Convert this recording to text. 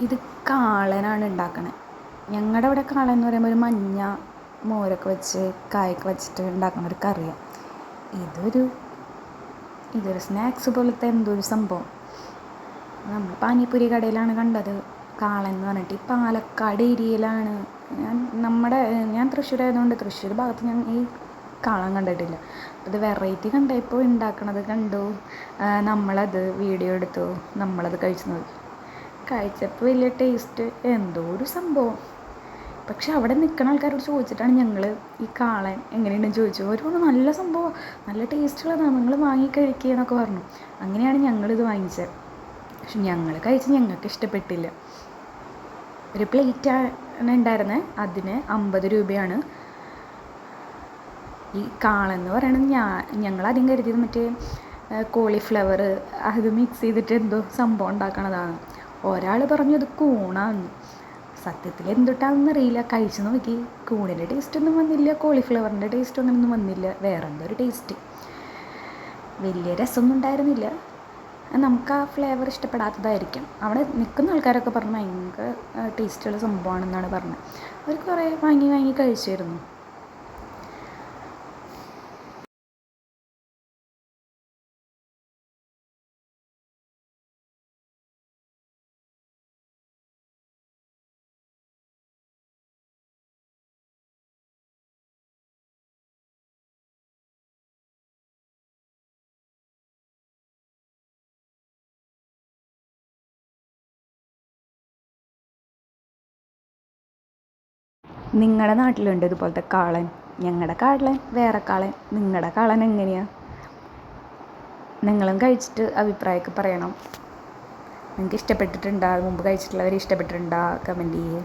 ഇത് കാളനാണ് ഉണ്ടാക്കണത്. ഞങ്ങളുടെ അവിടെ കാളൻ എന്ന് പറയുമ്പോൾ ഒരു മഞ്ഞ മോരൊക്കെ വെച്ച് കായൊക്കെ വെച്ചിട്ട് ഉണ്ടാക്കുന്ന ഒരു കറിയാണ്. ഇതൊരു സ്നാക്സ് പോലത്തെ എന്തോ ഒരു സംഭവം. നമ്മൾ പാനിപ്പൂരി കടയിലാണ് കണ്ടത് കാളൻ എന്ന് പറഞ്ഞിട്ട്. ഈ പാലക്കാട് ഏരിയയിലാണ്. ഞാൻ തൃശ്ശൂർ ആയതുകൊണ്ട് തൃശ്ശൂർ ഭാഗത്ത് ഞാൻ ഈ കാളൻ കണ്ടിട്ടില്ല. അത് വെറൈറ്റി കണ്ടപ്പോൾ ഉണ്ടാക്കണത് കണ്ടു. നമ്മളത് വീഡിയോ എടുത്തു, നമ്മളത് കഴിച്ചപ്പോൾ വലിയ ടേസ്റ്റ്, എന്തോ ഒരു സംഭവം. പക്ഷെ അവിടെ നിൽക്കുന്ന ആൾക്കാരോട് ചോദിച്ചിട്ടാണ് ഞങ്ങൾ ഈ കാളൻ എങ്ങനെയുണ്ടെന്ന് ചോദിച്ചു. അവരോട് നല്ല സംഭവം, നല്ല ടേസ്റ്റുള്ളതാണ്, നിങ്ങൾ വാങ്ങി കഴിക്കുക എന്നൊക്കെ പറഞ്ഞു. അങ്ങനെയാണ് ഞങ്ങളിത് വാങ്ങിച്ചത്. പക്ഷെ ഞങ്ങൾ കഴിച്ച് ഞങ്ങൾക്ക് ഇഷ്ടപ്പെട്ടില്ല. ഒരു പ്ലേറ്റാണ് ഉണ്ടായിരുന്നത്, അതിന് 50 രൂപയാണ്. ഈ കാളെന്ന് പറയുന്നത് ഞങ്ങളാദ്യം കരുതിയത് മറ്റേ കോളിഫ്ലവർ അത് മിക്സ് ചെയ്തിട്ട് എന്തോ സംഭവം ഉണ്ടാക്കണതാണ്. ഒരാൾ പറഞ്ഞു അത് കൂണാന്ന്. സത്യത്തിൽ എന്തിട്ടാണെന്ന് അറിയില്ല. കഴിച്ച് നോക്കി, കൂണിൻ്റെ ടേസ്റ്റൊന്നും വന്നില്ല, കോളിഫ്ലവറിൻ്റെ ടേസ്റ്റ് അങ്ങനെയൊന്നും വന്നില്ല. വേറെ എന്തോ ഒരു ടേസ്റ്റ്, വലിയ രസമൊന്നും ഉണ്ടായിരുന്നില്ല. നമുക്ക് ആ ഫ്ലേവർ ഇഷ്ടപ്പെടാത്തതായിരിക്കും. അവിടെ നിൽക്കുന്ന ആൾക്കാരൊക്കെ പറഞ്ഞു ഭയങ്കര ടേസ്റ്റുള്ള സംഭവമാണെന്നാണ് പറഞ്ഞത്. അവർ കുറേ വാങ്ങി കഴിച്ചിരുന്നു. നിങ്ങളുടെ നാട്ടിലുണ്ട് ഇതുപോലത്തെ കാളൻ? ഞങ്ങളുടെ കാളൻ വേറെ കാളൻ. നിങ്ങളുടെ കാളൻ എങ്ങനെയാണ്? നിങ്ങളും കഴിച്ചിട്ട് അഭിപ്രായമൊക്കെ പറയണം. നിങ്ങൾക്ക് ഇഷ്ടപ്പെട്ടിട്ടുണ്ടോ? മുമ്പ് കഴിച്ചിട്ടുള്ളവർ ഇഷ്ടപ്പെട്ടിട്ടുണ്ടോ? കമൻറ്റ് ചെയ്യേ.